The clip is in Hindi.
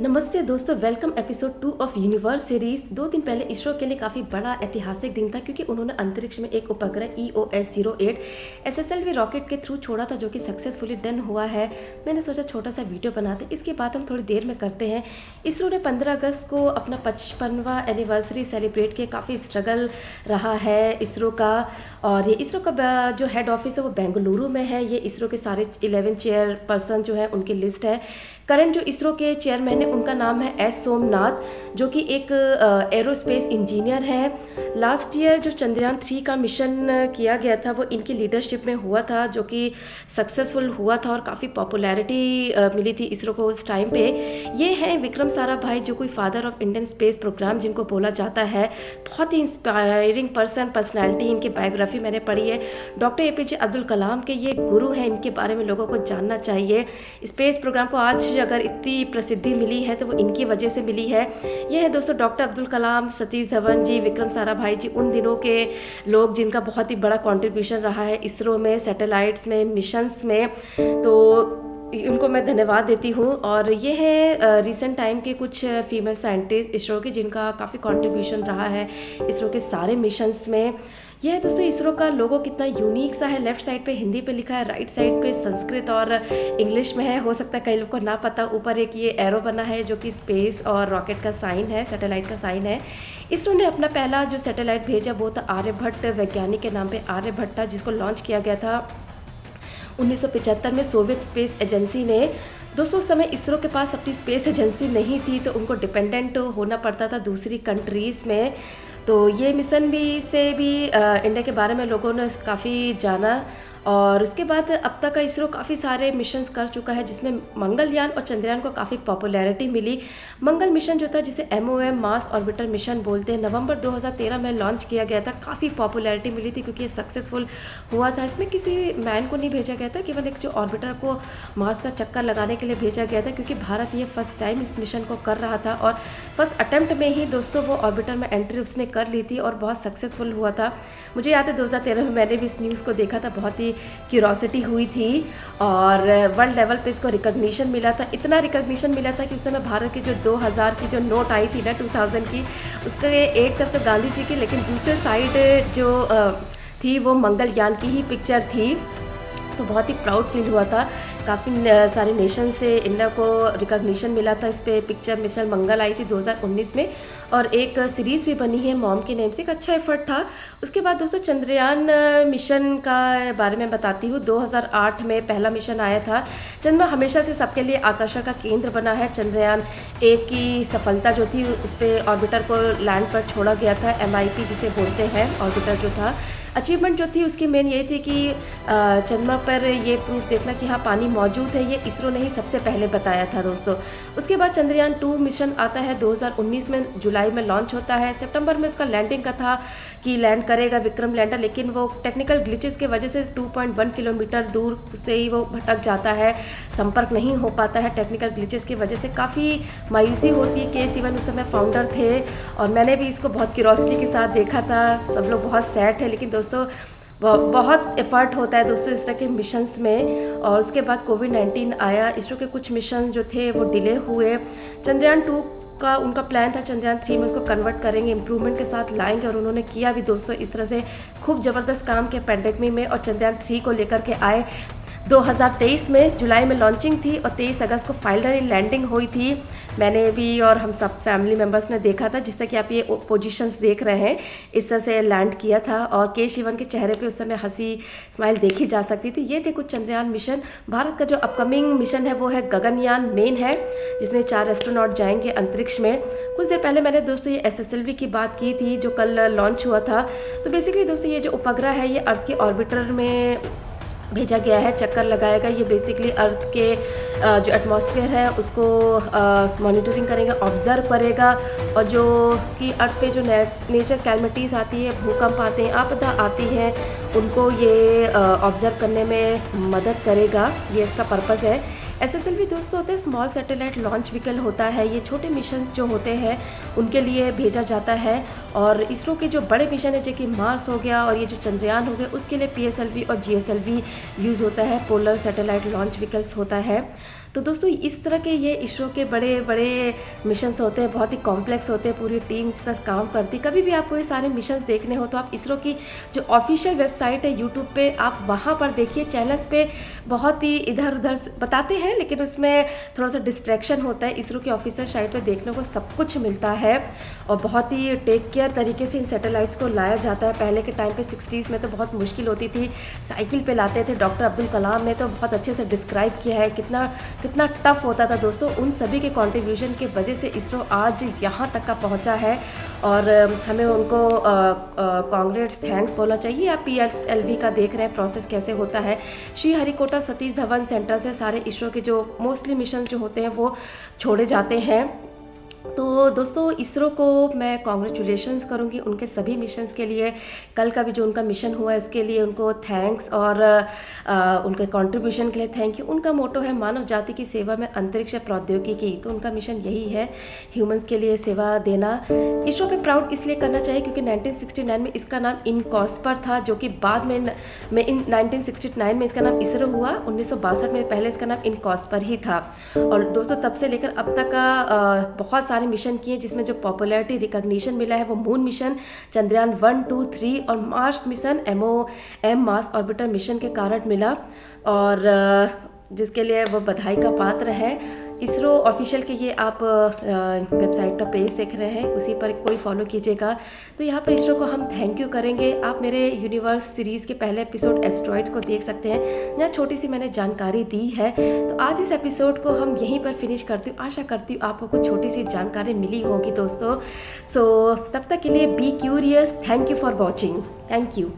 नमस्ते दोस्तों, welcome episode 2 of universe series. 2 दिन पहले इसरो के लिए काफ़ी बड़ा ऐतिहासिक दिन था क्योंकि उन्होंने अंतरिक्ष में एक उपग्रह EOS-08 SSLV रॉकेट के थ्रू छोड़ा था जो कि सक्सेसफुली डन हुआ है। मैंने सोचा छोटा सा वीडियो बनाते, इसकी बात हम थोड़ी देर में करते हैं। इसरो ने 15 अगस्त को अपना 55वां एनिवर्सरी सेलिब्रेट किया। काफ़ी स्ट्रगल रहा है इसरो का, और ये इसरो का जो हेड ऑफिस है वो बेंगलुरु में है। ये इसरो के सारे 11 चेयरपर्सन जो है उनकी लिस्ट है। करंट जो इसरो के चेयरमैन है उनका नाम है एस सोमनाथ, जो कि एक एरोस्पेस इंजीनियर है। लास्ट ईयर जो चंद्रयान 3 का मिशन किया गया था वो इनकी लीडरशिप में हुआ था, जो कि सक्सेसफुल हुआ था और काफ़ी पॉपुलैरिटी मिली थी इसरो को उस टाइम पे। ये हैं विक्रम साराभाई, जो कोई father of Indian space program जिनको बोला जाता है। बहुत ही इंस्पायरिंग पर्सनैलिटी, इनकी बायोग्राफी मैंने पढ़ी है। डॉक्टर APJ अब्दुल कलाम के ये गुरु हैं, इनके बारे में लोगों को जानना चाहिए। स्पेस प्रोग्राम को आज अगर इतनी प्रसिद्धि मिली है तो वो इनकी वजह से मिली है। ये है दोस्तों डॉक्टर अब्दुल कलाम, सतीश धवन जी, विक्रम साराभाई जी, उन दिनों के लोग जिनका बहुत ही बड़ा कंट्रीब्यूशन रहा है इसरो में, सैटेलाइट्स में, मिशंस में। तो उनको मैं धन्यवाद देती हूँ। और ये है रिसेंट टाइम के कुछ फीमेल साइंटिस्ट इसरो के जिनका काफ़ी कंट्रीब्यूशन रहा है इसरो के सारे मिशंस में। यह है दोस्तों इसरो का लोगो कितना यूनिक सा है। लेफ्ट साइड पे हिंदी पे लिखा है, राइट साइड पे संस्कृत और इंग्लिश में है। हो सकता है कई लोग को ना पता। ऊपर एक ये एरो बना है जो कि स्पेस और रॉकेट का साइन है, सैटेलाइट का साइन है। इसरो ने अपना पहला जो सैटेलाइट भेजा वो था आर्यभट्ट, वैज्ञानिक के नाम पे आर्यभट्ट था, जिसको लॉन्च किया गया था 1975 में सोवियत स्पेस एजेंसी ने। दोस्तों उस समय इसरो के पास अपनी स्पेस एजेंसी नहीं थी, तो उनको डिपेंडेंट होना पड़ता था दूसरी कंट्रीज़ में। तो ये मिशन भी इंडिया के बारे में लोगों ने काफ़ी जाना। और उसके बाद अब तक का इसरो काफ़ी सारे मिशंस कर चुका है, जिसमें मंगलयान और चंद्रयान को काफ़ी पॉपुलैरिटी मिली। मंगल मिशन जो था, जिसे MOM मास ऑर्बिटर मिशन बोलते हैं, नवंबर 2013 में लॉन्च किया गया था। काफ़ी पॉपुलैरिटी मिली थी क्योंकि ये सक्सेसफुल हुआ था। इसमें किसी मैन को नहीं भेजा गया था, केवल एक जो ऑर्बिटर को मार्स का चक्कर लगाने के लिए भेजा गया था, क्योंकि भारत ये फर्स्ट टाइम इस मिशन को कर रहा था। और फर्स्ट अटैम्प्ट में ही दोस्तों वो ऑर्बिटर में एंट्री उसने कर ली थी और बहुत सक्सेसफुल हुआ था। मुझे याद है 2013 में मैंने भी इस न्यूज़ को देखा था, बहुत ही क्यूरोसिटी हुई थी। और वर्ल्ड लेवल पे इसको रिकॉग्निशन मिला था। इतना रिकॉग्निशन मिला था कि उस समय भारत की जो 2000 की जो नोट आई थी ना, 2000 की, उसका एक तरफ तो गांधी जी की, लेकिन दूसरे साइड जो थी वो मंगलयान की ही पिक्चर थी। तो बहुत ही प्राउड फील हुआ था। काफ़ी सारे नेशन से इंडिया को रिकॉग्निशन मिला था। इस पर पिक्चर मिशन मंगल आई थी 2019 में, और एक सीरीज़ भी बनी है मॉम के नेम से। एक अच्छा एफर्ट था। उसके बाद दोस्तों चंद्रयान मिशन का बारे में बताती हूँ। 2008 में पहला मिशन आया था। चंद्रमा हमेशा से सबके लिए आकर्षण का केंद्र बना है। चंद्रयान 1 की सफलता जो थी, उस पर ऑर्बिटर को लैंड पर छोड़ा गया था, MIP जिसे बोलते हैं ऑर्बिटर जो था। अचीवमेंट जो थी उसकी मेन यही थी कि चंद्रमा पर ये प्रूफ देखना कि हाँ पानी मौजूद है। ये इसरो ने ही सबसे पहले बताया था दोस्तों। उसके बाद चंद्रयान 2 मिशन आता है 2019 में, जुलाई में लॉन्च होता है। सितंबर में उसका लैंडिंग का था कि लैंड करेगा विक्रम लैंडर, लेकिन वो टेक्निकल ग्लिचेस की वजह से 2.1 किलोमीटर दूर से ही वो भटक जाता है, संपर्क नहीं हो पाता है। टेक्निकल ग्लिचेस की वजह से काफ़ी मायूसी होती है। के सिवन उस समय फाउंडर थे और मैंने भी इसको बहुत क्यूरोसिटी के साथ देखा था। सब लोग बहुत सैड थे, लेकिन दोस्तों बहुत एफर्ट होता है दोस्तों इस तरह के मिशंस में। और उसके बाद कोविड-19 आया, इसरो के कुछ मिशन जो थे वो डिले हुए। चंद्रयान 2 का उनका प्लान था चंद्रयान 3 में उसको कन्वर्ट करेंगे, इम्प्रूवमेंट के साथ लाएंगे, और उन्होंने किया भी दोस्तों। इस तरह से खूब ज़बरदस्त काम किया पैंडेमिक में, और चंद्रयान 3 को लेकर के आए। 2023 में जुलाई में लॉन्चिंग थी और 23 अगस्त को फाइनली लैंडिंग हुई थी। मैंने भी और हम सब फैमिली मेम्बर्स ने देखा था। जिस तरह कि आप ये पोजीशंस देख रहे हैं, इस तरह से लैंड किया था। और के शिवन के चेहरे पे उस समय हंसी स्माइल देखी जा सकती थी। ये थे कुछ चंद्रयान मिशन। भारत का जो अपकमिंग मिशन है वो है गगनयान मेन है, जिसमें 4 एस्ट्रोनॉट जाएंगे अंतरिक्ष में। कुछ देर पहले मैंने दोस्तों ये SSLV की बात की थी जो कल लॉन्च हुआ था। तो बेसिकली दोस्तों ये जो उपग्रह है ये अर्थ के ऑर्बिटर में भेजा गया है, चक्कर लगाएगा। ये बेसिकली अर्थ के जो एटमॉस्फेयर है उसको मॉनिटरिंग करेगा, ऑब्जर्व करेगा। और जो कि अर्थ पे जो नेचर कैलमिटीज़ आती है, भूकंप आते हैं, आपदा आती हैं, उनको ये ऑब्जर्व करने में मदद करेगा। ये इसका पर्पज़ है। SSLV दोस्तों होते हैं स्मॉल सैटेलाइट लॉन्च व्हीकल होता है। ये छोटे मिशंस जो होते हैं उनके लिए भेजा जाता है। और इसरो के जो बड़े मिशन है, जैसे कि मार्स हो गया और ये जो चंद्रयान हो गया, उसके लिए PSLV और GSLV यूज़ होता है, पोलर सैटेलाइट लॉन्च व्हीकल्स होता है। तो दोस्तों इस तरह के ये इसरो के बड़े बड़े मिशंस होते हैं, बहुत ही कॉम्प्लेक्स होते हैं, पूरी टीम साथ काम करती है। कभी भी आपको ये सारे मिशंस देखने हो तो आप इसरो की जो ऑफिशियल वेबसाइट है यूट्यूब पे आप वहाँ पर देखिए। चैनल्स पे बहुत ही इधर उधर बताते हैं, लेकिन उसमें थोड़ा सा डिस्ट्रैक्शन होता है। इसरो की ऑफिशियल साइट पे देखने को सब कुछ मिलता है और बहुत ही टेक केयर तरीके से इन सैटेलाइट्स को लाया जाता है। पहले के टाइम पे 60s में तो बहुत मुश्किल होती थी, साइकिल पे लाते थे। डॉक्टर अब्दुल कलाम ने तो बहुत अच्छे से डिस्क्राइब किया है कितना कितना टफ होता था दोस्तों। उन सभी के कंट्रीब्यूशन के वजह से इसरो आज यहाँ तक का पहुँचा है और हमें उनको कांग्रेट्स थैंक्स बोलना चाहिए। आप PSLV का देख रहे हैं प्रोसेस कैसे होता है। श्रीहरिकोटा सतीश धवन सेंटर से सारे इसरो के जो मोस्टली मिशन जो होते हैं वो छोड़े जाते हैं। तो दोस्तों इसरो को मैं कॉन्ग्रेचुलेशंस करूंगी उनके सभी मिशंस के लिए। कल का भी जो उनका मिशन हुआ है उसके लिए उनको थैंक्स और उनके कंट्रीब्यूशन के लिए थैंक यू। उनका मोटो है मानव जाति की सेवा में अंतरिक्ष प्रौद्योगिकी, तो उनका मिशन यही है ह्यूमंस के लिए सेवा देना। इसरो पे प्राउड इसलिए करना चाहिए क्योंकि 1969 में इसका नाम इनकॉस्पर था, जो कि बाद में इन 1969 में इसका नाम इसरो हुआ। 1962 में पहले इसका नाम इनकॉस्पर ही था। और दोस्तों तब से लेकर अब तक का बहुत सारे मिशन किए, जिसमें जो पॉपुलैरिटी रिकॉग्निशन मिला है वो मून मिशन, चंद्रयान 1, 2, 3 और Mars mission MOM Mars orbiter mission के कारण मिला, और जिसके लिए वो बधाई का पात्र है। इसरो ऑफिशियल के ये आप वेबसाइट का पेज देख रहे हैं, उसी पर कोई फॉलो कीजिएगा। तो यहाँ पर इसरो को हम थैंक यू करेंगे। आप मेरे यूनिवर्स सीरीज़ के पहले एपिसोड एस्ट्रॉइड्स को देख सकते हैं, जहाँ छोटी सी मैंने जानकारी दी है। तो आज इस एपिसोड को हम यहीं पर फिनिश करती हूँ। आशा करती हूँ आपको कुछ छोटी सी जानकारी मिली होगी दोस्तों। सो तब तक के लिए be curious. Thank you for watching. Thank you.